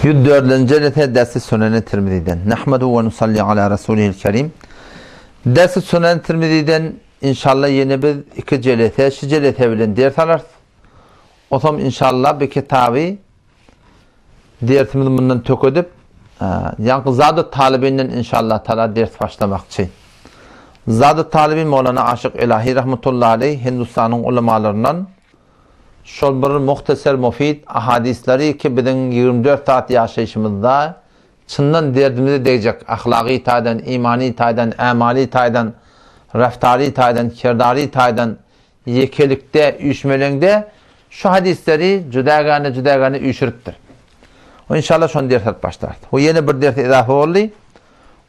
104. dersi Sünen-i Tirmizi'den. Nahmedu ve nusalli ala Resulihil Kerim. Dersi Sünen-i Tirmizi'den inşallah yeni bir iki celete, şu celete bilen ders alır. O zaman inşallah bir kitabı dersimizi bundan tök edip yani Zad-ı Talibinden inşallah tala ders başlamakçı. Zad-ı Talibi Mevlana Aşık İlahi rahmetullahi aleyh Hindistan'ın ulemalarından şol bir muhtasar mufid ahadisleri ki bizim 24 saat yaşayışımızda çından derdimizi diyecek ahlaki taydan, imani taydan, amali taydan, raftari taydan, kirdari taydan, yekelikte, üşmelengde şu hadisleri cüdagane üşürüptür. O inşallah şunu ders başlar. O yeni bir ders izafe oldu.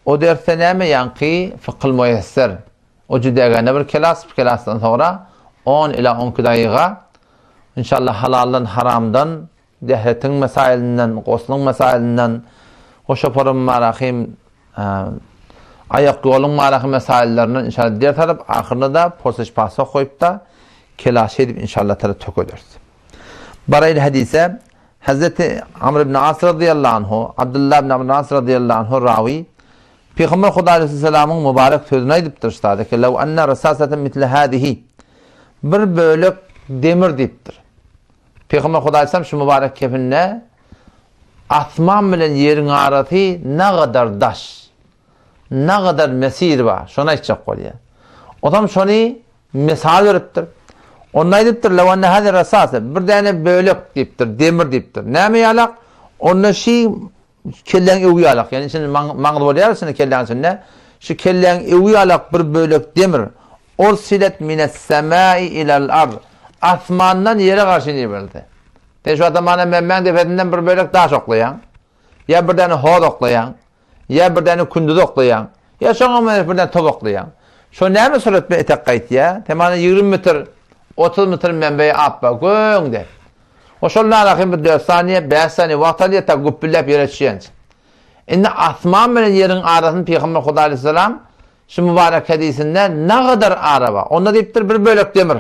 O derste neyme yankı fıkhıl müyesser. O cüdagane bir kelastan sonra 10 ila 12 dakika İnşallah halaldan, haramdan, dehretin mesailinden, qoslun mesailinden, o şoparın marahim, ayak yolun marahim mesaillerinden inşallah dert alıp, ahırında da porsiş pasa koyup da kelaşı edip inşallah tök ederiz. Barayil hadise, Hazreti Amr ibn As radıyallahu anhu, Abdullah ibn Amr As radıyallahu anhu ravi, Peygamber Huda aleyhisselamın mübarek sözüne ediptir işte ki, لَوْ أَنَّ رَسَاسَةً مِثْلَ هَذِهِ bir bölük demir deyiptir. Peygamber Huda aleyhisselam şu mübarek kefinle asman bilen yerin arası ne kadar daş, ne kadar mesir var. Şuna içecek oluyor. O zaman şunu misal veriptir. Onun deyiptir. لَوَنَّ هَذِي رَسَاسَ bir tane bölük deyiptir, demir deyiptir. Ne mi yalak? Onun şey kellen evi yalak. Yani şimdi mağdur oluyor şimdi kellen içinde. Şu kellen evi yalak bir bölük demir. Ursilet mines semai ilal ard. Asmandan yere karşı verildi. Şu adam bana memmen defetinden bir bölük taş oklayan, ya bir tane hod oklayan, ya bir tane kunduz oklayan, ya sonra bir tane top oklayan. Şu ne mi suret bir etek kayıt ya? Temana 20 metre, 30 metre menbeyi appa, göğün der. O şunla alakın bir 4 saniye, 5 saniye vakit alıyor ta güppüllep yere düşüyen. İnne asman bilen yerin arasını Peygamber Huda aleyhisselam şu mübarek hadisinden ne kadar araba. Onda deyiptir bir bölük demir.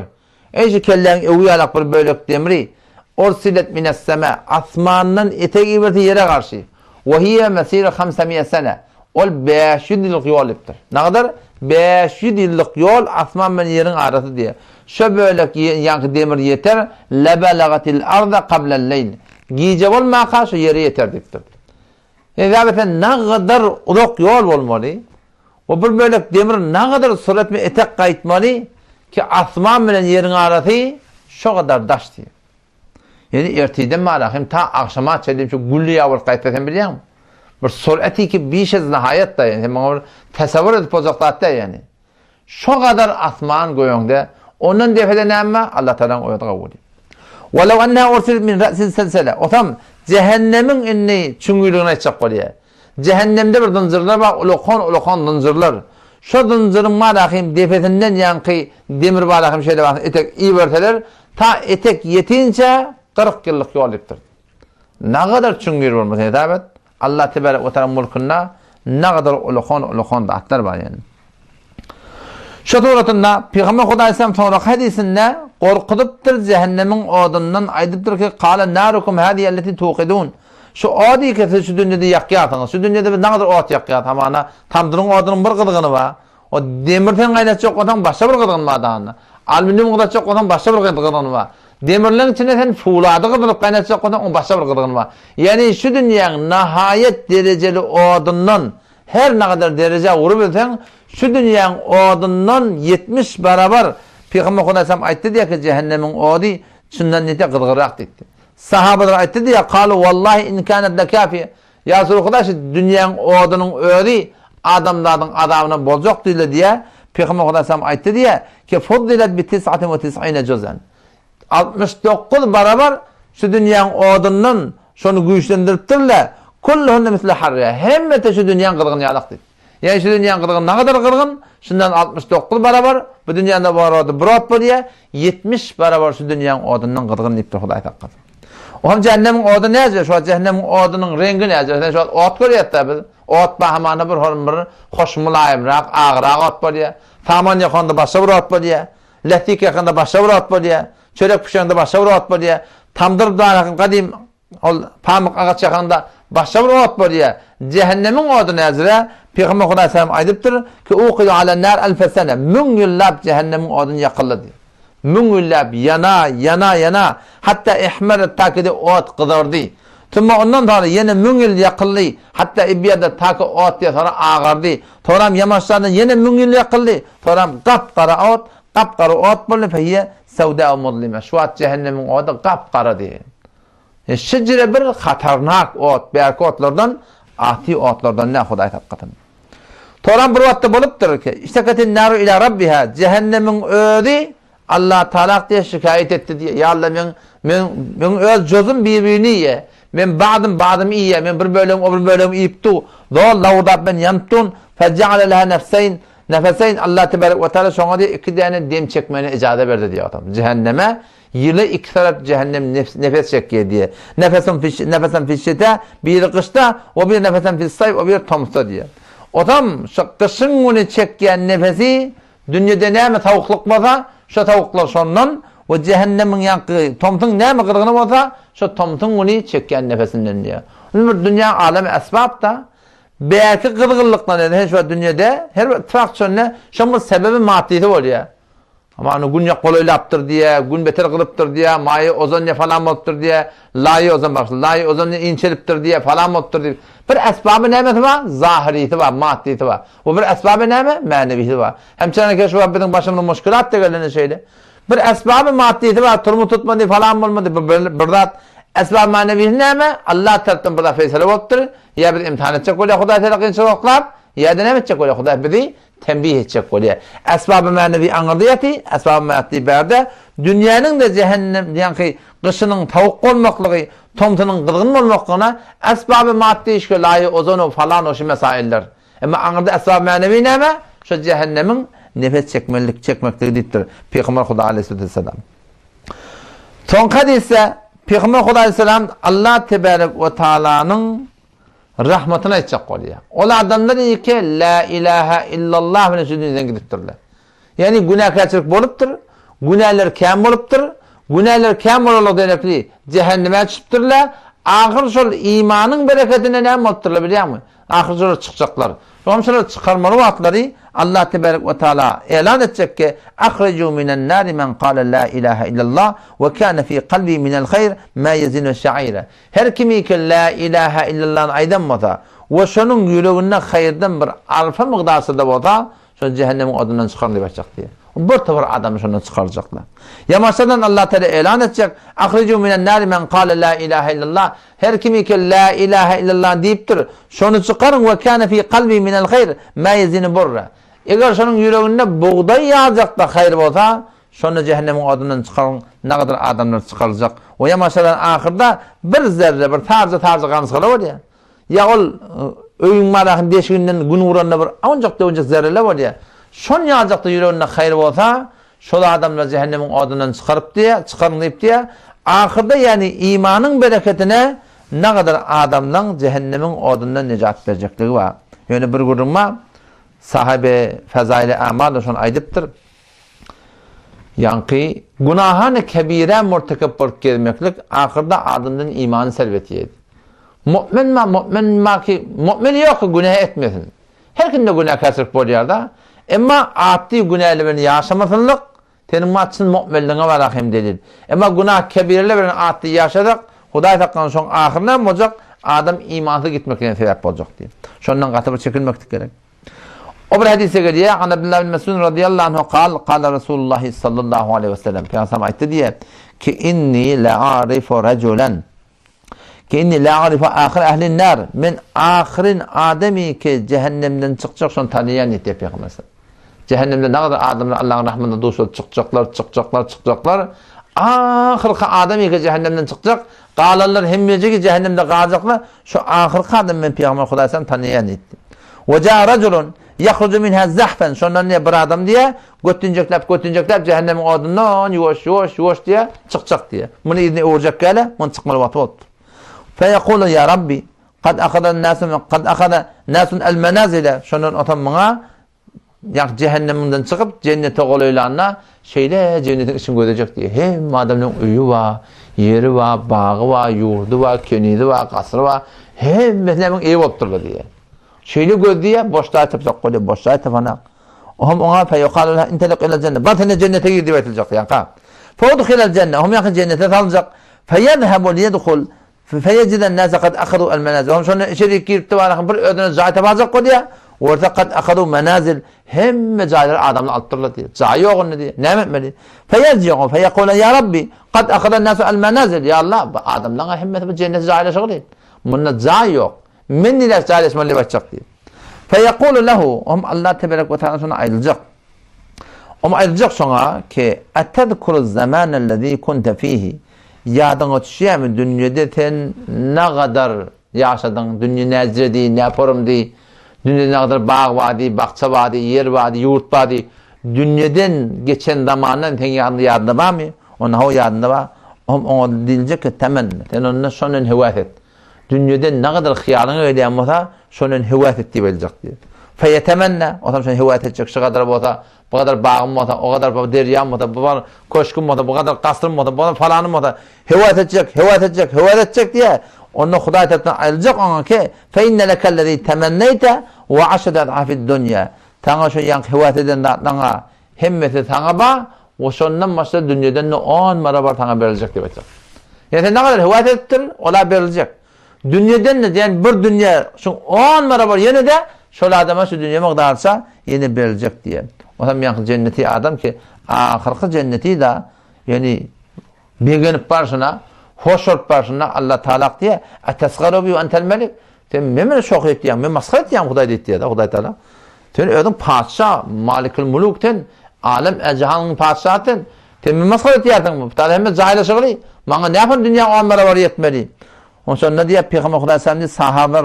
Eyşi kellen eviyalak bir bölük demiri. Orsilet mines sema. Asmanın eteği verdi yere karşı. Ve hiye mesire 500 sene. Ol 500 yıllık yol iptir. Ne kadar? 500 yıllık yol asman bilen yerin arası diye. Şu bölük yankı demir yeter. Lebelagatil arda kablel leyl. Gece olmaya karşı yere yeter deyiptir. Yani ne kadar uzak yol olmalı. O bir bölük demir ne kadar süratli etek kayıtmalı ki asman bilen yerin arası şu kadar daş diyor. Yani erteden mi alakım ta akşama çelim şu güllü yavur kayıtlasan biliyor musun? Bir sürati ki bir şey nihayet da yani. Bana tasavvur edip uzakta yani. Şu kadar asman goyonda onun defede ne ama Allah Teala'nın oyada kabul ediyor. وَلَوْ أَنَّهَا اُرْسِلْ مِنْ رَأْسِ السَّلْسَلَةِ o tam cehennemin inni çüngülüğüne çıkacak oluyor. Cehennemde bir dınzırlar var, ulukon dınzırlar. Şu dınzırın malakim defetinden yankı demir malakim şeyde var, etek iyi verteler, ta etek yetince 40 yıllık yol iptir. Ne kadar çüngür olmaz edabet, Allah Tebarek ve Teala mulkunda ne kadar ulukon da atlar var yani. Şu turatında Peygamber Huda aleyhisselam sonra hadisinde korkutuptur cehennemin odundan aydıptır ki kâle nârukum hâdiye elleti tuğidûn. Şu odi ki şu dünyada yakıyatınız. Şu dünyada ne kadar ot yakıyat ama tamdırın odunun bir kıdığını var. O demirten kaynat çok otan başka bir kıdığını var dağında. Alüminyum kadar çok otan başka bir kıdığını var. Demirlerin içinde sen fuğladı kıdırıp kaynat çok otan o başka bir kıdığını var. Yani şu dünyanın nihayet dereceli odundan her ne kadar derece vurup etsen şu dünyanın odundan 70 beraber Peygamber Huda aleyhisselam ayette diye ki cehennemin odi şundan nete kıdgırak dedi. Sahabeler ayette diye kalu vallahi in kânet lekâfiye. Ya Resulullah dünyanın odunun öğri adamların adamına bozacak diye Peygamber Huda aleyhisselam ayette diye ki fuddilet bi 99 cüz'en. 69 beraber şu dünyanın odundan şunu güçlendiriptirler. Kulluhunne misli harriye. Hemmete şu dünyanın kırgını yalak dedi. Yani şu dünyanın kırgını ne kadar kırgın? Şundan 69 beraber bu dünyada var oldu. Bırak bu diye 70 beraber şu dünyanın odundan kırgını deyip de Huday takkadı. O zaman cehennemin odu ne yazıyor? Şu an cehennemin odunun rengi ne yazıyor? Şu an ot görüyor tabi. Ot bahamanı bir hoş mulayimrak, ağırak ot böyle. Taman yakında başka bir ot böyle. Lehtik yakında başka bir ot böyle. Çörek pişende başka bir ot böyle. Tamdır dağınakın kadim ol pamuk ağa çakanda başka bir ot var ya cehennemin odu nazire Peygamber Huda Aleyhisselam aydıptır ki uqidu ala nar alfesene mün yıllab cehennemin odunu yakılladı. Mün yıllab yana hatta ihmeret takidi ot kızardı. Tümma ondan sonra yine mün yıl yakıldı. Hatta ibiyada takı ot diye sonra ağardı. Toram yamaçlardan yine mün yıl yakıldı. Toram kapkara ot bulun feyye sevda mudlime. Şu at cehennemin odu kapkara diye. Şicre bir hatarnak ot, belki otlardan, ahti otlardan ne Huday tapkatın. Toran bir vatta bolupdur ki, iştekatin naru ila rabbiha, cehennemin ödü, Allah Teala diye şikayet etti diye. Ya Allah men öz cözüm birbirini ye, men bağdım iyi, men bir bölüm iyiptu, doğal lavudab ben yamtun, fece'ale leha nefeseyn, Allah Tebarek ve Teala şuna diye iki tane dem çekmeni icade verdi diye adam. Cehenneme, yılı iki taraf cehennem nefes çekiyor diye. Nefesen fişşete, biri kışta, o bir nefesen fişsayf, o bir tomsta diye. Otam kışın bunu çekiyen nefesi dünyada neyme tavukluk olsa şu tavuklar sondan o cehennemin yankı tomtun neyme kırgını olsa şu tomtun bunu çekiyen nefesinden diye. Dünya alemi esbab da belki kırgınlıkla neden şu dünyada her traksiyonla şu sebebi maddiydi oluyor. Ama onu gün kolaylattır diye, gün beter kılıptır diye, mayı ozon ne falan oluptur diye, layı ozon baksın, layı ozon ne inçeliptir diye falan oluptur diye. Bir esbabı nemeti var, zahiriyeti var, maddiyeti var. Bu bir esbabı neme, meneviyeti var. Hemçinin ki şu bizim başımda muşkilat da gelene şeyle. Bir esbabı maddiyeti var, turumu tutmadı falan olmadı. Burada esbabı meneviyeti neme, Allah tarafından burada feysele oluptur. Ya bir imtihan edecek oluyor, Huday telakın çocuklar, ya da ne edecek oluyor, Huday bizi tembih edecek oluyor. Esbab-ı manevi anırdiyeti, esbab-ı manevi berde, dünyanın da cehennem, yani kışının tavuk olmaklığı, tomtunun kızgın olmaklığına, esbab-ı maddi işe layı, ozonu falan o şu mesailler. Ama anırdı esbab-ı manevi neme? Şu cehennemin nefes çekmekliği dittir. Peygamber Huda Aleyhisselam. Son hadise, Peygamber Huda Aleyhisselam, Allah Tebarek ve Teala'nın rahmetine edecek oluyor. Ola adamlar iyi ki la ilahe illallah ve sözünden gidiptirler. Yani günahkarçılık boluptur, günahlar kam boluptur, günahlar kam bolalı denekli cehenneme çıkıptırlar. Ahir şol imanın bereketine ne olupturlar biliyor musun? Ahir şol çıkacaklar. Şol çıkarmalı vaatları Allah Tebarek ve Teala elan edecek ki ahricu minen nari men kâle la ilahe illallah ve kâne fî kalbi minel hayr ma yezinu şa'ire. Her kimi ki la ilahe illallah'ın aydan mıza ve şunun yüreğinde hayırdan bir alfa mıqdarsı da olsa şu cehennemin odundan çıkarılacak diye. Bu tavır adamı şundan çıkaracaklar. Yamaçlardan Allah Teala elan edecek. Ahricu minen nari men kâle la ilahe illallah. Her kimi ki la ilahe illallah deyiptir. Şunu çıkarın ve kâne fî kalbi minel hayr ma yezinu burra. Eğer şunun yüreğinde buğday yağacak da hayır olsa şunu cehennemin odundan çıkarın. Ne kadar adamlar çıkaracak. O yamaçlardan ahirde bir zerre bir tarzı kanıskılı var ya. Ya ol öyün marağın deşiğinden gün vuranına bir ancak da önce zerreler var ya. Şun yağacak da yüreğinde hayır olsa şol adamlar cehennemin odundan çıkarın deyip diye ahirde yani imanın bereketine ne kadar adamdan cehennemin odundan necat verecekliği var. Yani bir gururma sahabe fezaili amal şun aydıptır. Yani günahane kebire murtekip bolup gelmeklik ahirde adamdan imanı servetiyedi. Mu'min yok ki günah etmesin. Her gün de günah kasırık boluyor da. Ama adli günahlarını yaşamasınlık tenin maçsın mu'minliğine var hem delil. Ama günah kebirelerini adli yaşadık. Huday takkan son ahirine mi olacak? Adam imansız gitmekine sebep olacak diye. Şundan katı bir çekilmektik gerek. O bir hadise geliyor. An Abdullah bin Mesud radıyallahu anhu kal Resulullah sallallahu aleyhi ve sellem. Peygamber ayette diye ki inni la'arifu raculan ki inni la'arifu ahir ehlin nar min ahirin ademi ki cehennemden çıkacak son tanıyan diye Peygamber. Cehennemde ne kadar adamlar Allah'ın rahmetine duşu çıkacaklar. Ahirki ademi ki cehennemden çıkacak. Qalanlar hemmece ki cehennemde qalacaklar. Şu ahirki adam men Peygamber Hudaysam tanıyan etti. Ve ca raculun yahrucu minha zahfen. Şondan ne bir adam diye götünceklep cehennemin odundan yuvaş diye çıkacak diye. Bunu izne uğuracak gele, bunu çıkmalı vatı oldu. Feyekulu ya Rabbi kad akhada nasun el menazile. Şondan otam bana yak cehenneminden çıkıp cennete kolaylanına şeyle cennetin için görecek diye. Hem adamın üyü var, yeri var, bağı var, yurdu var, kenidi var, kasrı var. Hem mesleğin ev opturlu diye. Şeyle göz diye boşluğa tepsak koyuyor, boşluğa tepana. Ohum ona feyukalu intelek ile cennet. Batine cennete girdi verilecek yanka. Feyudkhilel cennet. Ohum yakın cennete salınacak. Feyedhebu liyedkhul. Feyeciden nâse kad akadu el menazil. Ohum sonra içeri girip de var. Bir ödünü zayte bazak koyuyor. Orta kad akadu menazil. Hem zaylar adamla alttırlı diye. Zay yok onu diye. Ne etmeli? Feyezciğu. Feyekule ya Rabbi. Kad akadu nâse el menazil. Ya Allah. Adamlarına hemmeti bu cennet zayla şıgılıyım. Bunun zay yok. Men ile zayla esmerli başacak diye. Feyekulu lehu. Allah tebarek ve teala sonra ayrılacak. Ayrılacak sonra ki etedkuru zamanellezî kunte fihi. Yadına düşüyor mu dünyada sen ne kadar yaşadın, dünya nezredi, ne yaparım diye, dünyada ne kadar bağ vardı, bahçe vardı, yer vardı, yurt vardı, dünyadan geçen zamanın sen yadında var mı? Ona o yadında var. Ona diyecek ki temenni, sen onunla sonun hüvet et. Dünyada ne kadar hıyalını ödeyen olsa sonun hüvet et diye bilecek diye. Feyetemenne, o zaman sen hüvet edecek, şu kadar olsa, bu kadar bağım olsa, o kadar deryam olsa, bu kadar koşkum olsa, bu kadar kasrım olsa, bu kadar falanım olsa, hüvet edecek diye. Onunla Huday tarafından ayrılacak ona ki فَاِنَّ لَكَ الَّذ۪ي تَمَنَّيْتَ وَعَشَدَتْ عَفِ الدُّنْيَا. Sana şu yank hüvet eden sana himmeti sana bağ, o sonundan başta dünyadan 10 marabar sana verilecek diye. Yani sen ne kadar hüvet ettir, ola verilecek. Dünyadan ne yani bir dünya, 10 marabar yine de şöyle adama şu dünya mıqdarsa yine verilecek diye. O zaman yank cenneti adam ki ahirki cenneti de yani beğenip başına, hoş olup başına Allah Teala diye etesgaru bi entel melik. Sen memle şok ettiğin, men maskara ettiğin Huday diye de Huday Teala. Sen ödün padişah, malikul mulukten, alem ecehanın padişahten. Sen men maskara ettiğin bu. Teala hem zahile şıgılı. Bana ne yapın dünya onlara var yetmeli. Ondan sonra ne diye Peygamber Huday Aleyhisselam sahabe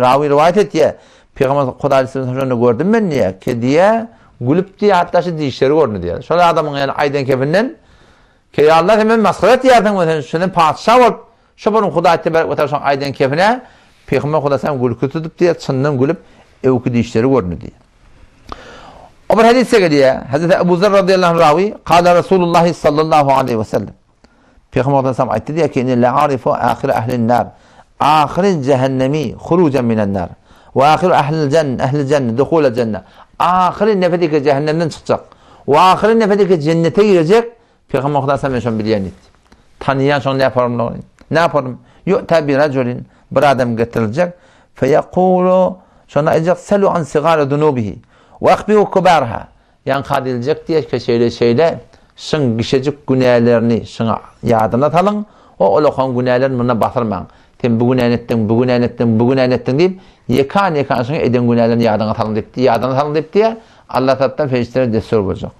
ravi rivayet etti. Peygamber Huday Aleyhisselam'ı gördüm ben niye? Ki diye gülüp diye hatta şu dişleri gördü diye. Şöyle adamın yani aydan kefinden ki ya Allah hemen maskara ettiğin bu. Senin padişah olup şu bunun Huday Aleyhisselam aydan kefine Peygamber Huday Aleyhisselam gülüp tutup diye çınından gülüp evki dişleri gördü diye. O bir hadise geliyor. Hazreti Ebu Zer radıyallahu anh ravi kâle Resulullah sallallahu aleyhi ve sellem. Peygamber Aleyhisselam ayette diye ki inni la arifu ahire ehlin nar. Ahire cehennemi hurucen minen nar. Ve ahire ehlil cennet duhule cennet. Ahire nefedeki cehennemden çıkacak. Ve ahire nefedeki cennete girecek. Peygamber Aleyhisselam şunu bilen etti. Tanıyan sonra ne yaparım? Ne yaparım? Yu'ta bi raculin bir adam getirilecek. Feyekulu sonra diyecek selu an sigara dunubihi. Ve akbihu kubarha. Yani kadilecek diye ki şeyle şın gişecik günahlarını şına yadına atalım. O olokan günahlarını buna batırmayın. Sen bugün ettin deyip yekan şuna eden günahlarını yadına atalım deyip diye Allah Teala'dan feriştelere destur olacak.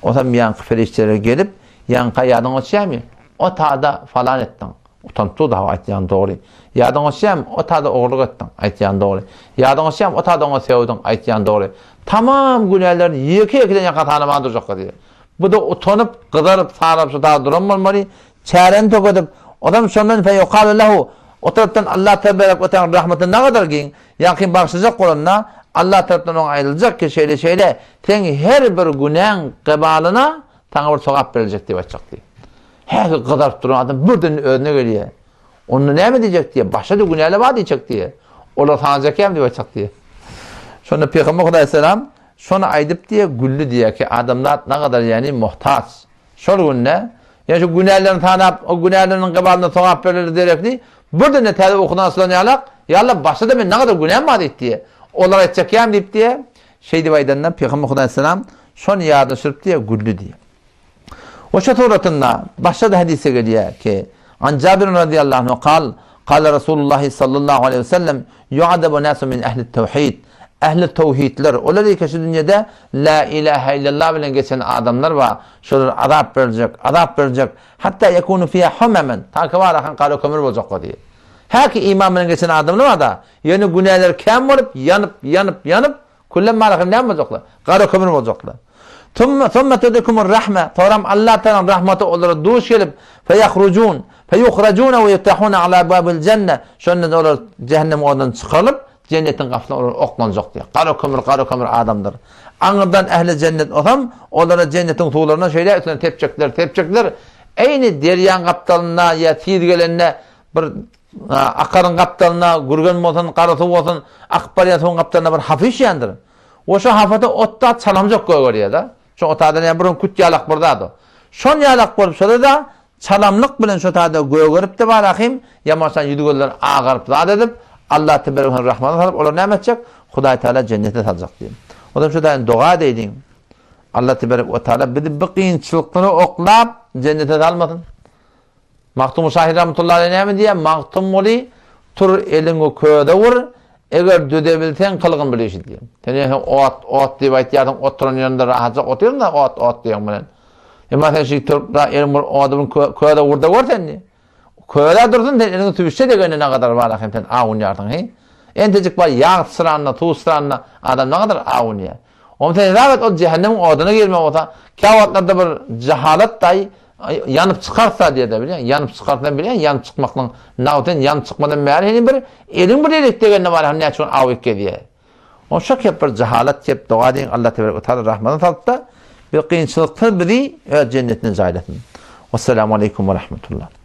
O zaman yankı feriştelere gelip yankı yadına açıyor o taada falan ettin. Utantığı da ayetiyan doğru. Yadına açıyor o taada oğurluk ettin. Ayetiyan doğru. Yadına açıyor o taada ona sevdin. Ayetiyan doğru. Tamam günahlarını yekiden yaka tanıma duracak diye. Bu da utanıp, kızarıp, sarıp, şu daha duramamalı. Çaren tokadıp, adam sonundan feyukalu lehu. O taraftan Allah tebarek ve teala rahmetine ne kadar giyin. Yakin bağışlayacak olanına Allah taraftan ona ayrılacak ki şeyle sen her bir günahın kıbalına sana bir sokak verilecek diye bakacak diye. Her kızarıp duran adam buradan önüne geliyor. Onu ne mi diyecek diye, başka da günahla var diyecek diye. Ola tanıyacak ya mı diye bakacak diye. Sonra Peygamber Aleyhisselam sonra aydıp diye güllü diye ki adamlar ne kadar yani muhtaç. Şöyle günne yani şu günahlarını tanıp o günahlarının kıbalına sokak verilir diyerek değil. Burada ne tevbe okudan aslanıyalak ya Allah başta da ben ne kadar günahım var diye. Onlar edecek ya mı deyip diye şey divaydından Peygamber Aleyhisselam son yardım sürüp diye güllü diye. O şaturatında başta da hadise geliyor ki an Cabir radıyallahu anh kal Resulullah sallallahu aleyhi ve sellem yu'adabu nasu min ehli tevhid. Ehli tevhidler, onları ki şu dünyada la ilahe illallah bilen geçen adamlar var. Şöyle azap verecek. Hatta yekunu fiha humemen. Ta ki var akan karo kömür olacak diye. Her ki iman bilen geçen adamlar var da yani günahlar kem olup yanıp kullen malakın ne olacaklar? Karo kömür olacaklar. Thumma tudikumur rahme. Sonra Allah Teala'nın rahmeti onlara duş gelip feyuhracun ve yutahuna ala babil cennet. Şöyle onlar cehennem oradan çıkarılıp cennetin kapısına oklanacak diye. Kara kömür adamdır. Anırdan ehli cennet olsam, onlara cennetin tuğlarına şöyle üstüne tepecekler. Eyni deryan kaptalına ya tirgelenine bir akarın kaptalına, gurgan olsun, karısı olsun, akbariyatın kaptalına bir hafiş yandırın. Oşa hafata otta çalamcak koyuyor da. Şu otadan ya burun küt yalak buradadı. Şon yalak bolup şoda da çalamlık bilen şu tada görüp de barahim yamasan yüdügöller ağarıp zat edip Allah tebaraka rahmanı alıp olar ne edecek? Hudaý Taala cennete salacak diýip. Odan şu da dua deýdiň. Allah tebaraka Taala bizi bu kynçylyklary oklap cennete salmasyn. Maktum Şahir rahmetullahi aleyhi näme diýär? Maktum boli tur eliňi köde vur. Eger döde bilsen kılgın bilýär diýär. Tene ot diýip aýtýardyň, oturan ýerinde rahatça oturýar da ot diýen bilen. Emma şeýle turupda elim adamyň köde urda görsen. Köde durdun eliňi tübüşse degende ne kadar bar ahimten awun ýardyň he. Entejik bar ýağ sıranna, tuz sıranna adam ne kadar awun ýar. Ondan rahat o cehennem odyna gelme bolsa, kawatlarda bir jahalat daý yanıp çıkarsa diye de bilýän, yanıp çıkartdan bilýän, yanıp çıkmakla nawten yanıp çıkmadan märi bir elin bir elek degende var hem näçe awik diye. O şak yapar jahalat kep dua diýen Allah tebaraka taala rahmatan tapda bir kynçylyklar biri cennetin jaýlasyn. Assalamu aleykum we rahmetullah.